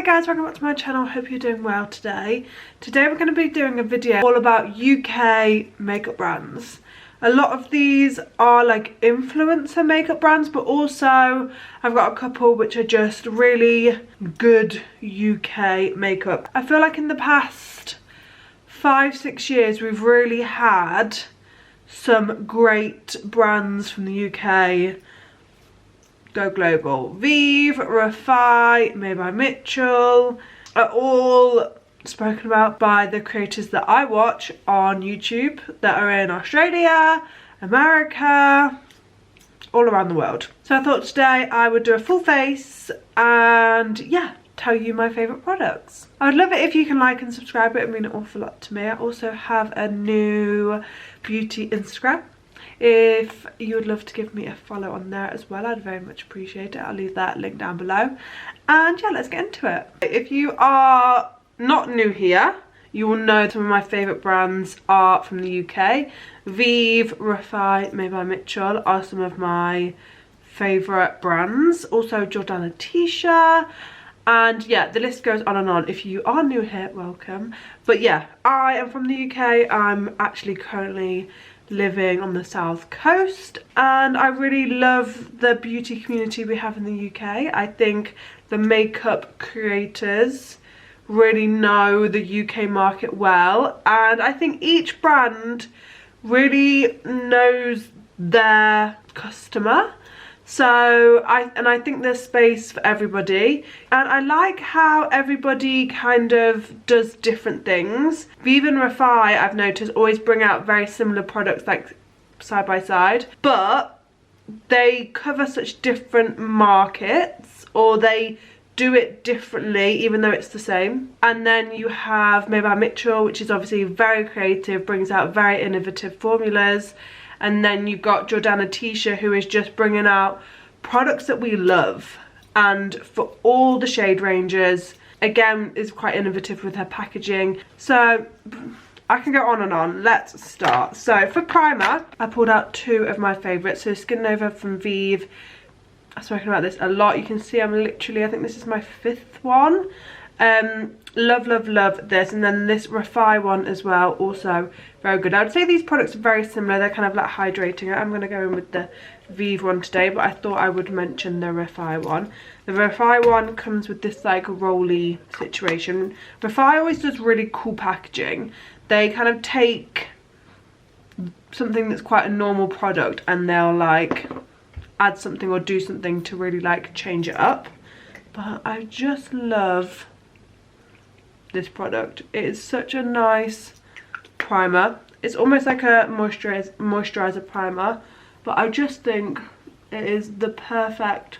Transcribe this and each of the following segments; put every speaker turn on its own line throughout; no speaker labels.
guys, welcome back to my channel. Hope you're doing well today. Today we're going to be doing a video all about UK makeup brands. A lot of these are like influencer makeup brands, but also I've got a couple which are just really good UK makeup. I feel like in the past 5-6 years we've really had some great brands from the UK go global. VIEVE, REFY, Made by Mitchell are all spoken about by the creators that I watch on YouTube that are in Australia, America, all around the world. So I thought today I would do a full face and yeah, tell you my favourite products. I would love it if you can like and subscribe, it would mean an awful lot to me. I also have a new beauty Instagram. If you would love to give me a follow on there as well, I'd very much appreciate it. I'll leave that link down below. And yeah, let's get into it. If you are not new here, you will know some of my favourite brands are from the UK. VIEVE, REFY, Made by Mitchell are some of my favourite brands. Also JORDANA, TICIA. And yeah, the list goes on and on. If you are new here, welcome. But yeah, I am from the UK. I'm actually currently living on the south coast and I really love the beauty community we have in the UK. I think the makeup creators really know the UK market well, and I think each brand really knows their customer. So I think there's space for everybody, and I like how everybody kind of does different things. VIEVE and REFY, I've noticed, always bring out very similar products like side by side, but they cover such different markets, or they do it differently even though it's the same. And then you have Made by Mitchell, which is obviously very creative, brings out very innovative formulas. And then you've got JORDANA, TICIA, who is just bringing out products that we love, and for all the shade ranges. Again, is quite innovative with her packaging. So I can go on and on. Let's start. So for primer, I pulled out two of my favourites. So Skin Nova from VIEVE. I've spoken about this a lot. You can see I'm literally, I think this is my 5th one. Love this. And then this REFY one as well, also very good. I would say these products are very similar. They're kind of like hydrating. I'm going to go in with the VIEVE one today, but I thought I would mention the REFY one. The REFY one comes with this like rolly situation. REFY always does really cool packaging. They kind of take something that's quite a normal product and they'll like add something or do something to really like change it up. But I just love this product. It is such a nice primer. It's almost like a moisturizer primer, but I just think it is the perfect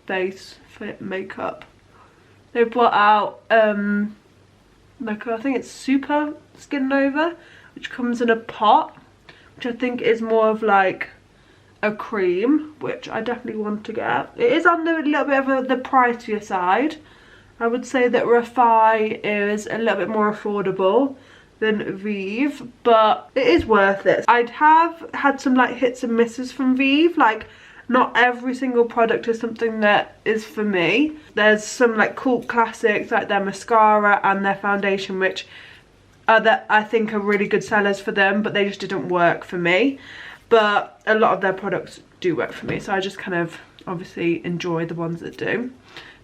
base for makeup. They brought out like I think it's Super Skin Nova, which comes in a pot, which I think is more of like a cream, which I definitely want to get. It is on the little bit of the pricier side. I would say that REFY is a little bit more affordable than VIEVE, but it is worth it. I'd have had some like hits and misses from VIEVE. Like not every single product is something that is for me. There's some like cult classics like their mascara and their foundation, which are that I think are really good sellers for them, but they just didn't work for me. But a lot of their products do work for me, so I just kind of obviously enjoy the ones that do.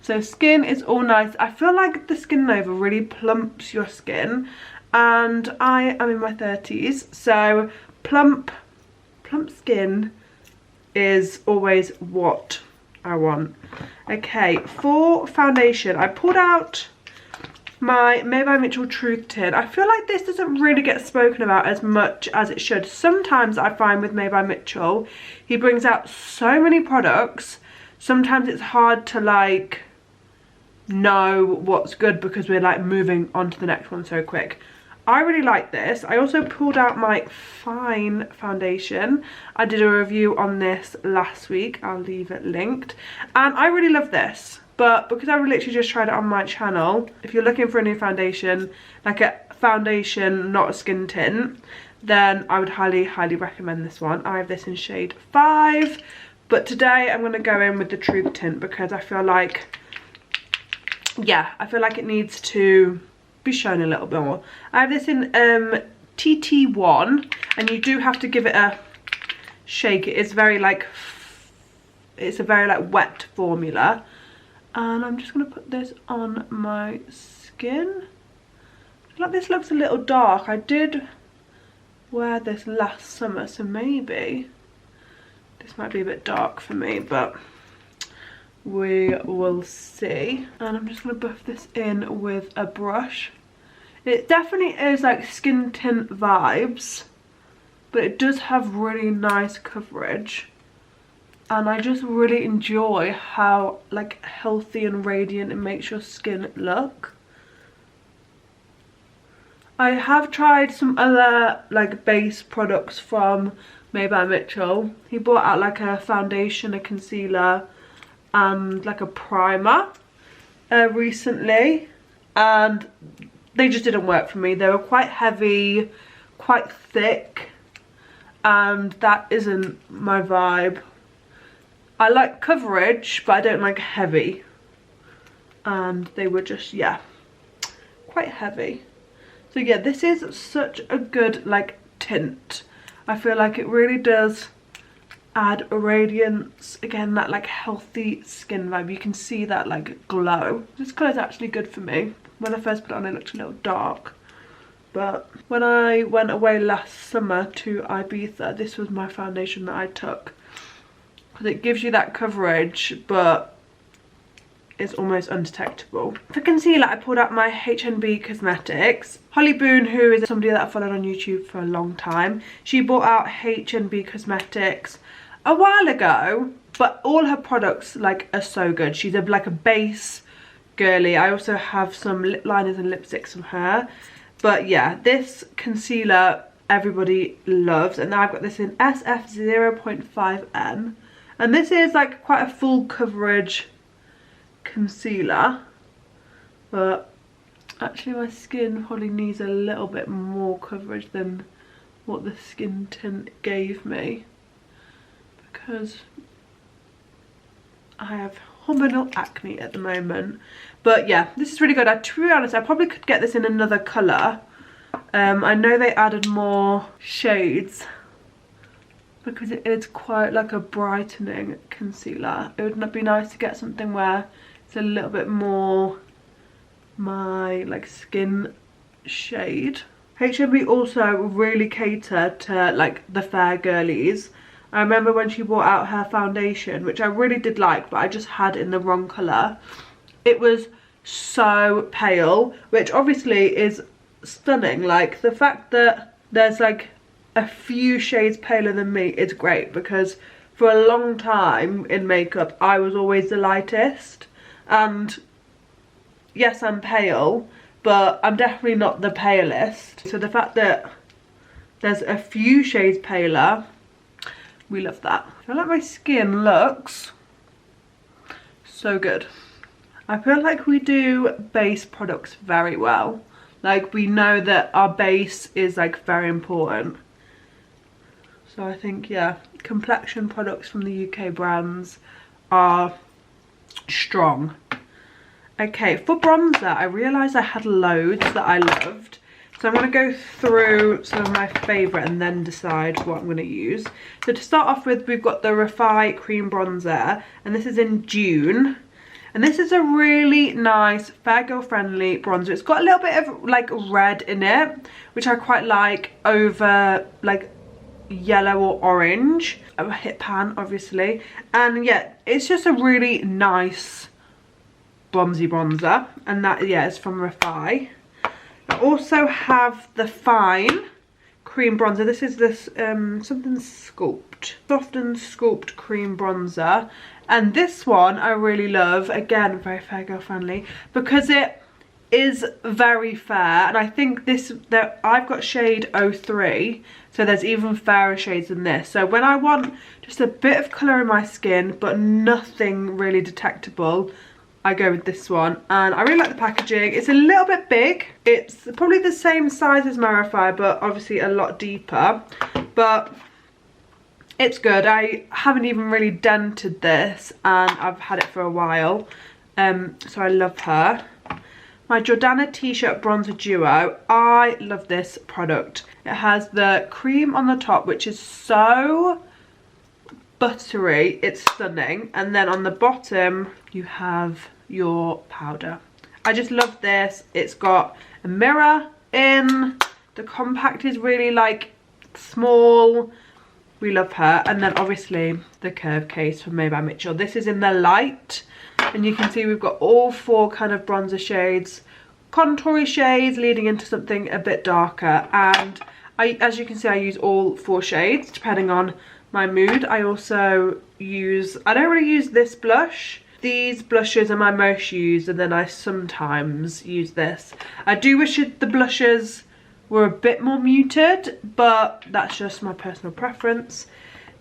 So skin is all nice. I feel like the Skin Nova really plumps your skin, and I am in my 30s, so plump skin is always what I want. Okay, for foundation, I pulled out my Made by Mitchell Truth Tint. I feel like this doesn't really get spoken about as much as it should. Sometimes I find with Made by Mitchell, he brings out so many products, sometimes it's hard to like know what's good because we're like moving on to the next one so quick. I really like this. I also pulled out my FYNE foundation. I did a review on this last week. I'll leave it linked. And I really love this. But because I literally just tried it on my channel, if you're looking for a new foundation, like a foundation, not a skin tint, then I would highly recommend this one. I have this in shade 5. But today I'm going to go in with the Truth Tint because I feel like yeah, I feel like it needs to be shown a little bit more. I have this in TT1, and you do have to give it a shake. It is very like, it's a very like wet formula. And I'm just going to put this on my skin. I feel like this looks a little dark. I did wear this last summer, so maybe this might be a bit dark for me, but we will see. And I'm just going to buff this in with a brush. It definitely is like skin tint vibes, but it does have really nice coverage. And I just really enjoy how like healthy and radiant it makes your skin look. I have tried some other like base products from Made by Mitchell. He brought out like a foundation, a concealer and like a primer recently, and they just didn't work for me. They were quite heavy, quite thick, and that isn't my vibe. I like coverage, but I don't like heavy. And they were just, yeah, quite heavy. So yeah, this is such a good like tint. I feel like it really does add a radiance, again, that like healthy skin vibe. You can see that like glow. This colour is actually good for me. When I first put it on, it looked a little dark, but when I went away last summer to Ibiza, this was my foundation that I took, because it gives you that coverage but it's almost undetectable. For concealer, I pulled out my HNB Cosmetics. Holly Boone, who is somebody that I followed on YouTube for a long time, she bought out HNB Cosmetics a while ago, but all her products like are so good. She's like a base girly. I also have some lip liners and lipsticks from her, but yeah, this concealer everybody loves. And now I've got this in SF 0.5M, and this is like quite a full coverage concealer, but actually my skin probably needs a little bit more coverage than what the skin tint gave me, because I have hormonal acne at the moment. But yeah, this is really good. To be honest, I probably could get this in another colour. I know they added more shades because it is quite like a brightening concealer. It would be nice to get something where it's a little bit more my like skin shade. HMB also really cater to like the fair girlies. I remember when she brought out her foundation, which I really did like, but I just had in the wrong colour. It was so pale, which obviously is stunning. Like the fact that there's like a few shades paler than me is great, because for a long time in makeup I was always the lightest, and yes, I'm pale, but I'm definitely not the palest. So the fact that there's a few shades paler, we love that. I feel like my skin looks so good. I feel like we do base products very well. Like we know that our base is like very important. So I think, yeah, complexion products from the UK brands are strong. Okay, for bronzer, I realised I had loads that I loved. So I'm going to go through some of my favourite and then decide what I'm going to use. So to start off with, we've got the REFY cream bronzer, and this is in June. And this is a really nice, fair girl friendly bronzer. It's got a little bit of like red in it, which I quite like, over like yellow or orange. A hit pan, obviously. And yeah, it's just a really nice bronzy bronzer. And that, yeah, is from REFY. I also have the FYNE cream bronzer. This is this something SCULPT, soft and SCULPT cream bronzer, and this one I really love. Again, very fair girl friendly, because it is very fair, and I think that I've got shade 03, so there's even fairer shades than this. So when I want just a bit of colour in my skin but nothing really detectable, I go with this one. And I really like the packaging. It's a little bit big. It's probably the same size as my REFY, but obviously a lot deeper. But it's good. I haven't even really dented this, and I've had it for a while. So I love her. my Jordana T-shirt bronzer duo. I love this product. It has the cream on the top, which is so buttery, it's stunning, and then on the bottom you have your powder. I just love this. It's got a mirror in, the compact is really like small. We love her. And then obviously the curve case from Made by Mitchell. This is in the light, and you can see we've got all 4 kind of bronzer shades, contoury shades leading into something a bit darker. And as you can see, I use all 4 shades depending on my mood. I also use, I don't really use this blush. These blushes are my most used, and then I sometimes use this. I do wish the blushes were a bit more muted, but that's just my personal preference.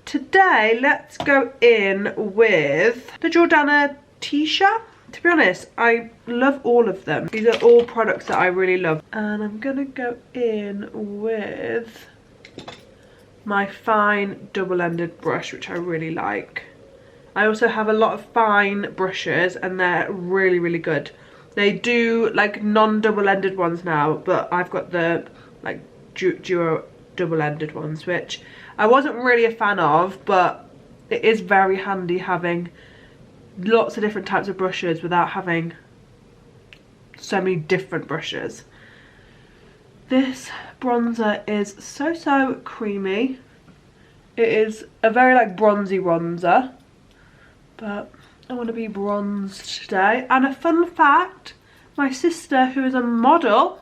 Today, let's go in with the Jordana TICIA. To be honest, I love all of them. These are all products that I really love. And I'm gonna go in with my FYNE double-ended brush, which I really like. I also have a lot of FYNE brushes, and they're really, really good. They do like non-double-ended ones now, but I've got the like duo double-ended ones, which I wasn't really a fan of, but it is very handy having lots of different types of brushes without having so many different brushes. This bronzer is so creamy. It is a very like bronzy bronzer, but I want to be bronzed today. And a fun fact, my sister, who is a model,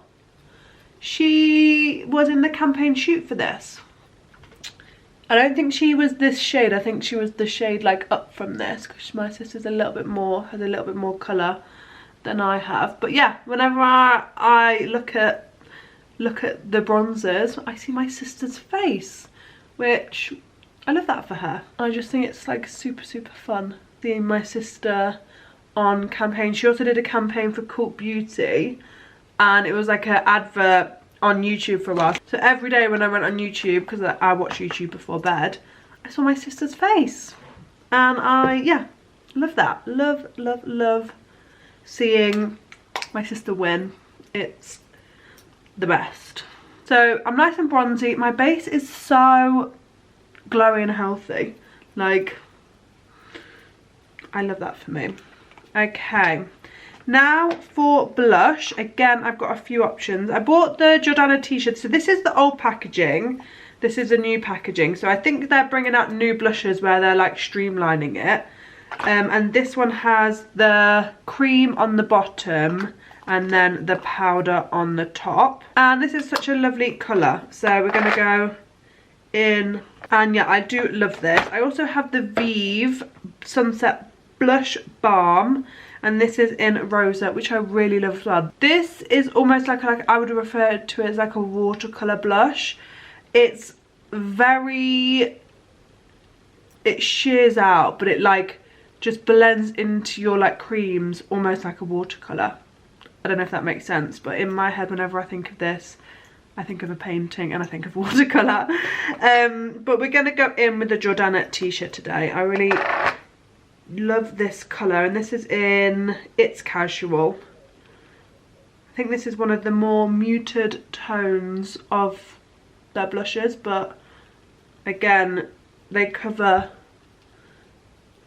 she was in the campaign shoot for this. I don't think she was this shade, I think she was the shade like up from this, because my sister's a little bit more, has a little bit more colour than I have. But yeah, whenever I look at the bronzers, I see my sister's face, which I love that for her. I just think it's like super fun seeing my sister on campaign. She also did a campaign for Cult Beauty, and it was like an advert on YouTube for a while. So every day when I went on YouTube, because I watch YouTube before bed, I saw my sister's face, and I love that. Love seeing my sister win. It's the best. So I'm nice and bronzy. My base is so glowy and healthy. Like, I love that for me. Okay, now for blush. Again, I've got a few options. I bought the Jordana t-shirt. So this is the old packaging, this is the new packaging. So I think they're bringing out new blushes where they're like streamlining it. And this one has the cream on the bottom and then the powder on the top. And this is such a lovely colour. So we're going to go in, and yeah, I do love this. I also have the VIEVE Sunset Blush Balm, and this is in Rosa, which I really love as well. This is almost like I would refer to it as like a watercolour blush. It's very, it shears out, but it like just blends into your like creams almost like a watercolour. I don't know if that makes sense, but in my head, whenever I think of this, I think of a painting and I think of watercolour. But we're going to go in with the Jordana t-shirt today. I really love this colour, and this is in It's Casual. I think this is one of the more muted tones of their blushes, but again, they cover.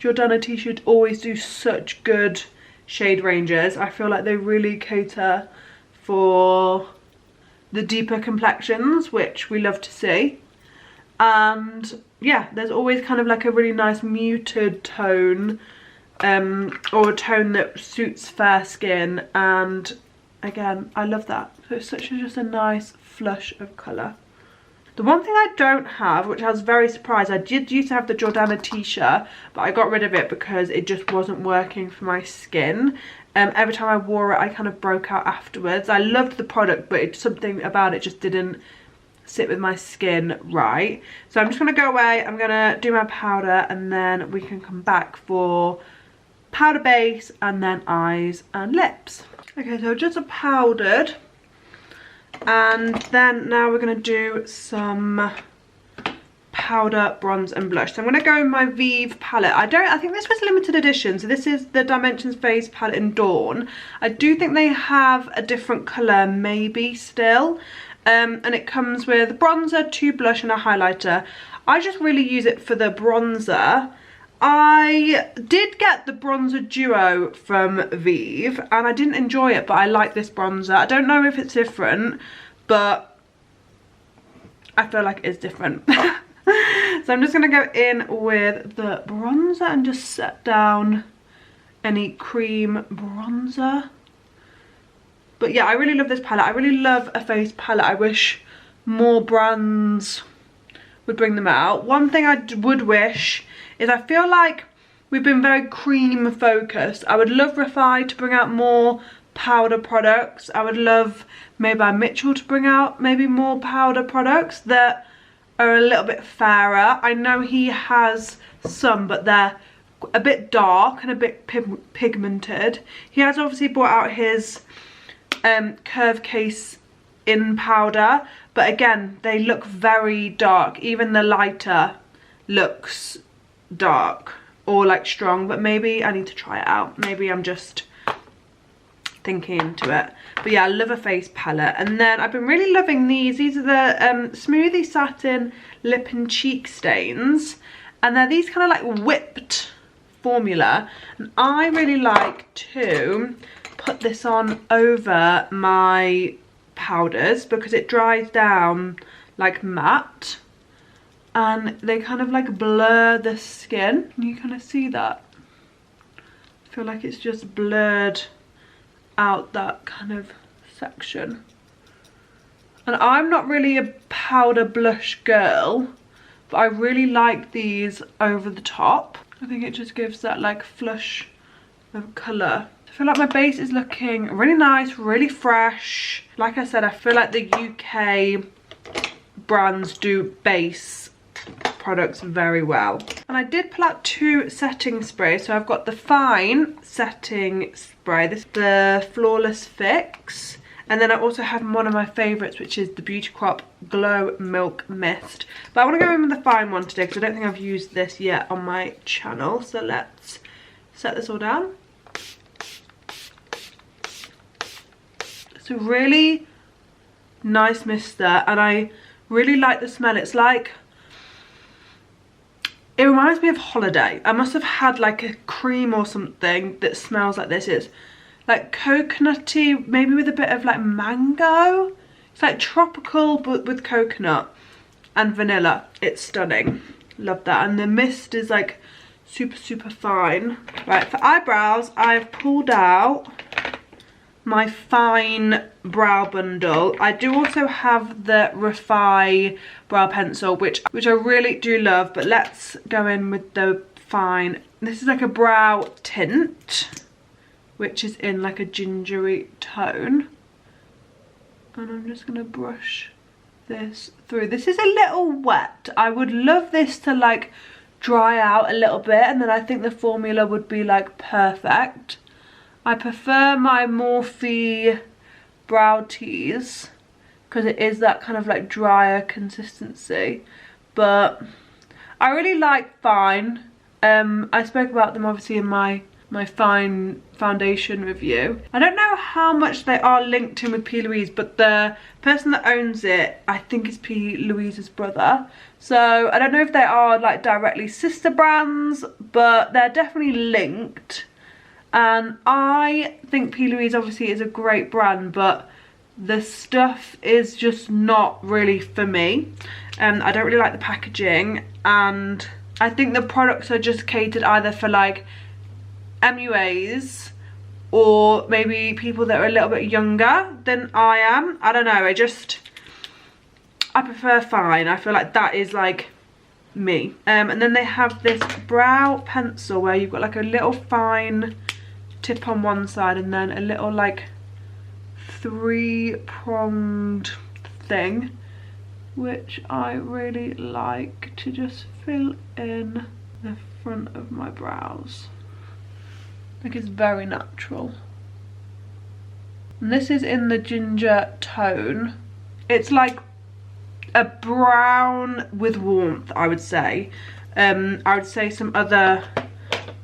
Jordana t-shirt always do such good shade ranges. I feel like they really cater for the deeper complexions, which we love to see. And yeah, there's always kind of like a really nice muted tone, or a tone that suits fair skin, and again, I love that. So it's just a nice flush of colour. The one thing I don't have, which I was very surprised, I did used to have the Jordana t-shirt, but I got rid of it because it just wasn't working for my skin. Every time I wore it, I kind of broke out afterwards. I loved the product, but something about it just didn't sit with my skin right. So I'm just going to go away, I'm going to do my powder, and then we can come back for powder base and then eyes and lips. Okay, so just powdered. And then now we're going to do some powder, bronze and blush. So I'm going to go in my VIEVE palette. I think this was limited edition, so this is the Dimensions Phase palette in Dawn. I do think they have a different colour maybe still, and it comes with bronzer, 2 blush and a highlighter. I just really use it for the bronzer. I did get the bronzer duo from VIEVE and I didn't enjoy it, but I like this bronzer. I don't know if it's different, but I feel like it's different. So I'm just going to go in with the bronzer and just set down any cream bronzer. But yeah, I really love this palette. I really love a face palette. I wish more brands would bring them out. One thing I would wish is I feel like we've been very cream focused. I would love REFY to bring out more powder products. I would love maybe by Mitchell to bring out maybe more powder products that are a little bit fairer. I know he has some, but they're a bit dark and a bit pigmented. He has obviously brought out his curve case in powder, but again, they look very dark. Even the lighter looks dark or like strong, but maybe I need to try it out. Maybe I'm just thinking into it. But yeah, I love a face palette. And then I've been really loving these. These are the Smoothie Satin Lip and Cheek Stains, and they're these kind of like whipped formula, and I really like to put this on over my powders because it dries down like matte and they kind of like blur the skin. You kind of see that. I feel like it's just blurred out that kind of section. And I'm not really a powder blush girl, but I really like these over the top. I think it just gives that like flush of colour. I feel like my base is looking really nice, really fresh. Like I said, I feel like the UK brands do base products very well. And I did pull out 2 setting sprays. So I've got the FYNE setting spray. This is the Flawless Fix. And then I also have one of my favourites, which is the Beauty Crop Glow Milk Mist. But I want to go in with the FYNE one today because I don't think I've used this yet on my channel. So let's set this all down. It's a really nice mister and I really like the smell. It's like, it reminds me of holiday. I must have had like a cream or something that smells like this. It's like coconutty, maybe with a bit of like mango. It's like tropical but with coconut and vanilla. It's stunning. Love that. And the mist is like super fine. Right, for eyebrows I've pulled out my FYNE brow bundle. I do also have the REFY brow pencil, which I really do love, but let's go in with the FYNE. This is like a brow tint, which is in like a gingery tone. And I'm just gonna brush this through. This is a little wet. I would love this to like dry out a little bit, and then I think the formula would be like perfect. I prefer my Morphe brow teas because it is that kind of like drier consistency, but I really like FYNE. I spoke about them obviously in my FYNE foundation review. I don't know how much they are linked in with P. Louise, but the person that owns it, I think is P. Louise's brother. So I don't know if they are like directly sister brands, but they're definitely linked. And I think P. Louise obviously is a great brand, but the stuff is just not really for me. I don't really like the packaging, and I think the products are just catered either for like MUAs or maybe people that are a little bit younger than I am. I don't know, I prefer FYNE. I feel like that is like me. And then they have this brow pencil where you've got like a little fine tip on one side and then a little like 3-pronged thing, which I really like to just fill in the front of my brows. Like, it's very natural. And this is in the ginger tone. It's like a brown with warmth, I would say. I would say some other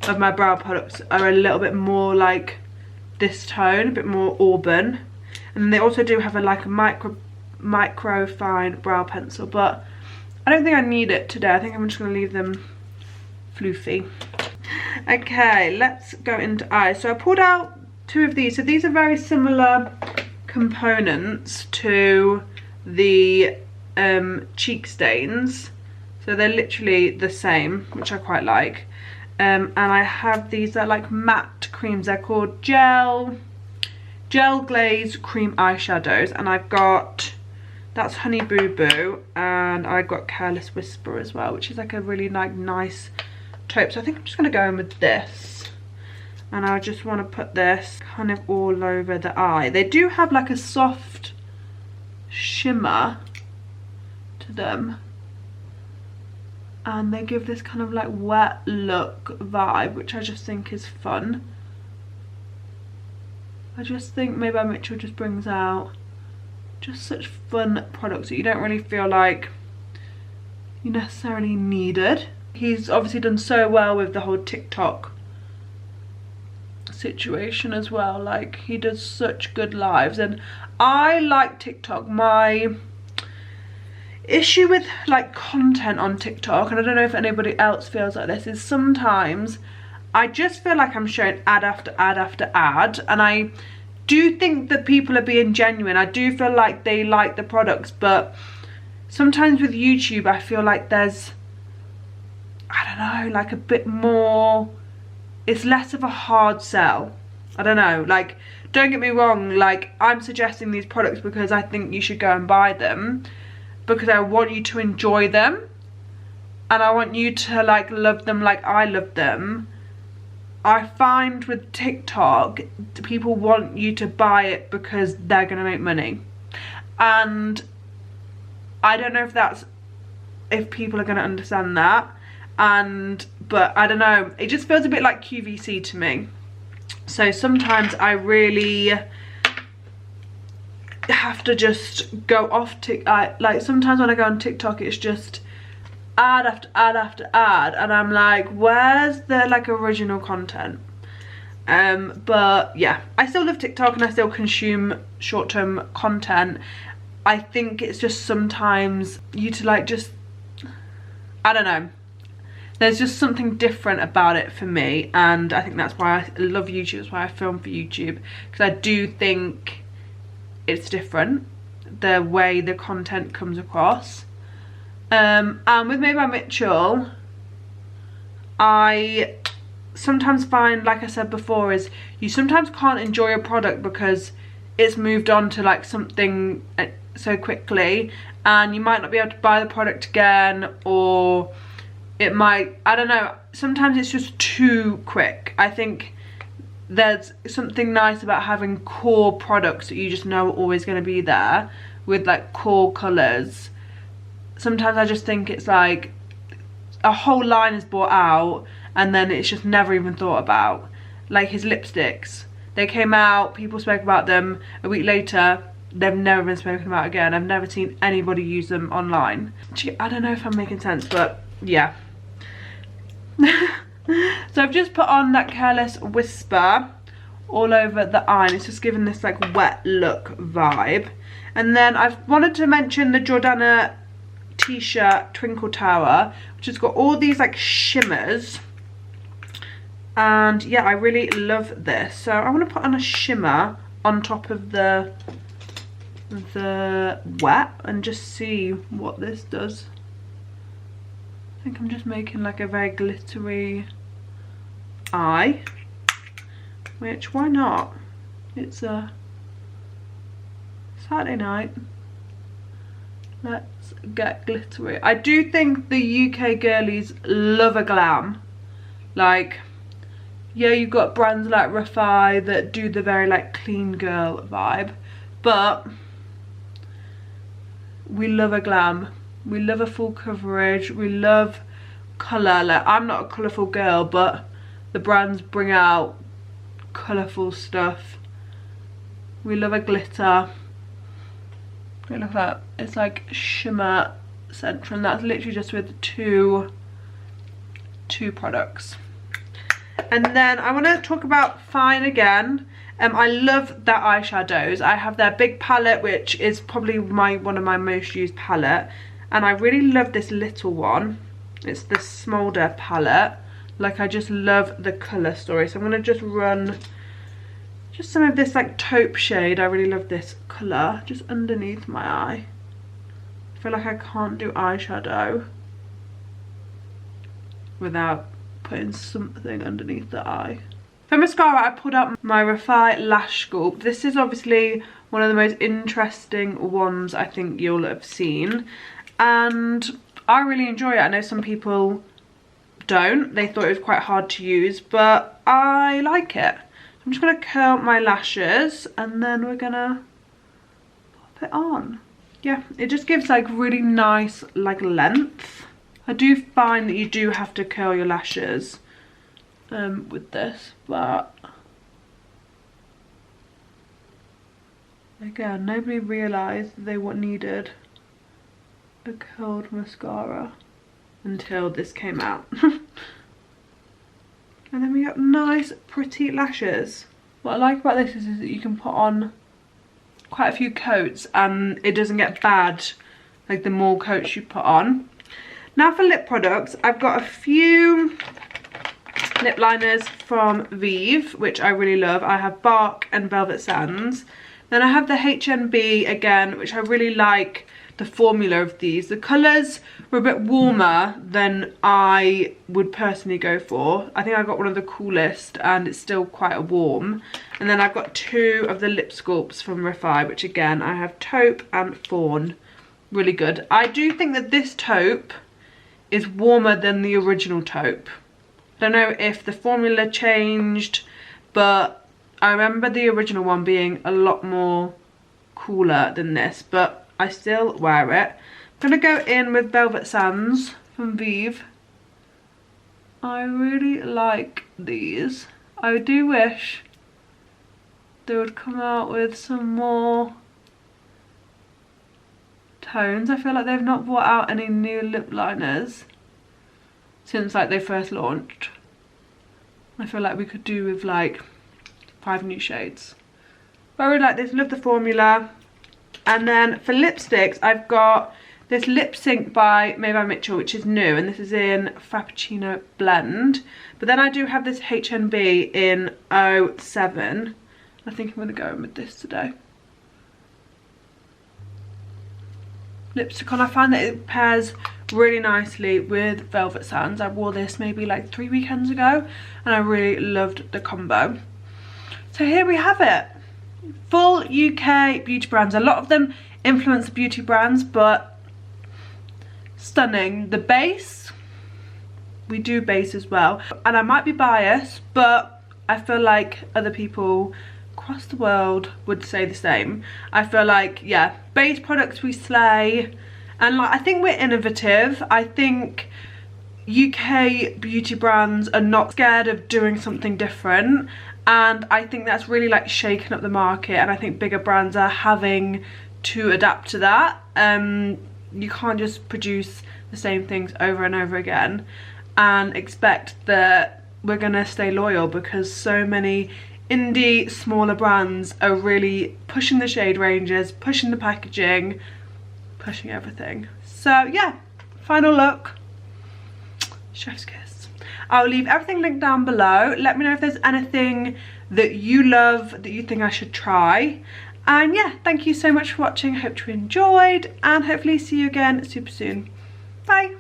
of my brow products are a little bit more like this tone, a bit more auburn. And they also do have a like a micro fine brow pencil, but I don't think I need it today. I think I'm just going to leave them floofy. Okay, let's go into eyes. So I pulled out 2 of these. So these are very similar components to the cheek stains. So they're literally the same, which I quite like. And I have these, they're like matte creams. They're called gel glaze cream eyeshadows. And I've got, that's Honey Boo Boo. And I got Careless Whisper as well, which is like a really like nice taupe. So I think I'm just going to go in with this. And I just want to put this kind of all over the eye. They do have like a soft shimmer to them. And they give this kind of like wet look vibe, which I just think is fun. I just think maybe Mitchell just brings out just such fun products that you don't really feel like you necessarily needed. He's obviously done so well with the whole TikTok situation as well. Like, he does such good lives, and I like TikTok. My issue with like content on TikTok, and I don't know if anybody else feels like this, is sometimes I just feel like I'm showing ad after ad after ad, and I do think that people are being genuine. I do feel like they like the products, but sometimes with YouTube I feel like there's, I don't know, like a bit more, it's less of a hard sell. I don't know, like, don't get me wrong, like, I'm suggesting these products because I think you should go and buy them, because I want you to enjoy them, and I want you to like love them like I love them. I find with TikTok, people want you to buy it because they're gonna make money, and I don't know if people are gonna understand that. But I don't know, it just feels a bit like QVC to me. So sometimes I really have to just go off TikTok. Like, sometimes when I go on TikTok, it's just ad after ad after ad, and I'm like, where's the like original content? But yeah, I still love TikTok and I still consume short-term content. I think it's just sometimes you to like just, I don't know, there's just something different about it for me, and I think that's why I love YouTube. That's why I film for YouTube, because I do think it's different, the way the content comes across. And with Made by Mitchell, I sometimes find, like I said before, is you sometimes can't enjoy a product because it's moved on to like something so quickly, and you might not be able to buy the product again, or it might, I don't know, sometimes it's just too quick. I think there's something nice about having core products that you just know are always going to be there, with like core colours. Sometimes I just think it's like a whole line is bought out and then it's just never even thought about. Like his lipsticks, they came out, people spoke about them, a week later they've never been spoken about again. I've never seen anybody use them online. I don't know if I'm making sense, but yeah. So I've just put on that Careless Whisper all over the eye, and it's just giving this like wet look vibe. And then I've wanted to mention the Jordana t-shirt Twinkle Tower, which has got all these like shimmers, and yeah, I really love this. So I want to put on a shimmer on top of the wet and just see what this does. I think I'm just making like a very glittery eye, which, why not? It's a Saturday night, let's get glittery. I do think the UK girlies love a glam. Like, yeah, you've got brands like REFY that do the very like clean girl vibe, but we love a glam. We love a full coverage, we love colour. Like, I'm not a colourful girl, but the brands bring out colourful stuff. We love a glitter. Look at that. It's like shimmer central, and that's literally just with two products. And then I want to talk about FYNE again. I love their eyeshadows. I have their big palette, which is probably one of my most used palette, and I really love this little one. It's the Smolder palette. Like, I just love the colour story. So I'm going to just run just some of this like taupe shade. I really love this colour just underneath my eye. I feel like I can't do eyeshadow without putting something underneath the eye. For mascara, I pulled out my REFY Lash Sculpt. This is obviously one of the most interesting ones I think you'll have seen, and I really enjoy it. I know some people don't. They thought it was quite hard to use, but I like it. I'm just going to curl my lashes and then we're going to pop it on. Yeah, it just gives like really nice like length. I do find that you do have to curl your lashes with this, but again, nobody realised they needed a curled mascara until this came out. And then we got nice pretty lashes. What I like about this is that you can put on quite a few coats and it doesn't get bad like the more coats you put on. Now for lip products, I've got a few lip liners from VIEVE, which I really love. I have Bark and Velvet Sands. Then I have the HNB again, which I really like the formula of these. The colours were a bit warmer than I would personally go for. I think I got one of the coolest and it's still quite warm. And then I've got two of the lip sculpts from REFY, which again, I have Taupe and Fawn. Really good. I do think that this taupe is warmer than the original taupe. Don't know if the formula changed, but I remember the original one being a lot more cooler than this, but I still wear it. I'm gonna go in with Velvet Sands from VIEVE. I really like these. I do wish they would come out with some more tones. I feel like they've not brought out any new lip liners since like they first launched. I feel like we could do with like 5 new shades. But I really like this, love the formula. And then for lipsticks, I've got this Lip Sync by Made by Mitchell, which is new, and this is in Frappuccino Blend. But then I do have this HNB in 07. I think I'm going to go in with this today. Lipstick on, I find that it pairs really nicely with Velvet Sands. I wore this maybe like 3 weekends ago, and I really loved the combo. So here we have it. Full UK beauty brands. A lot of them influence the beauty brands, but stunning. The base, we do base as well, and I might be biased, but I feel like other people across the world would say the same. I feel like, yeah, base products we slay, and like I think we're innovative. I think UK beauty brands are not scared of doing something different, and I think that's really like shaking up the market, and I think bigger brands are having to adapt to that. You can't just produce the same things over and over again and expect that we're gonna stay loyal, because so many indie smaller brands are really pushing the shade ranges, pushing the packaging, pushing everything. So yeah, final look, chef's kiss. I'll leave everything linked down below. Let me know if there's anything that you love that you think I should try. And yeah, thank you so much for watching. I hope you enjoyed, and hopefully see you again super soon. Bye.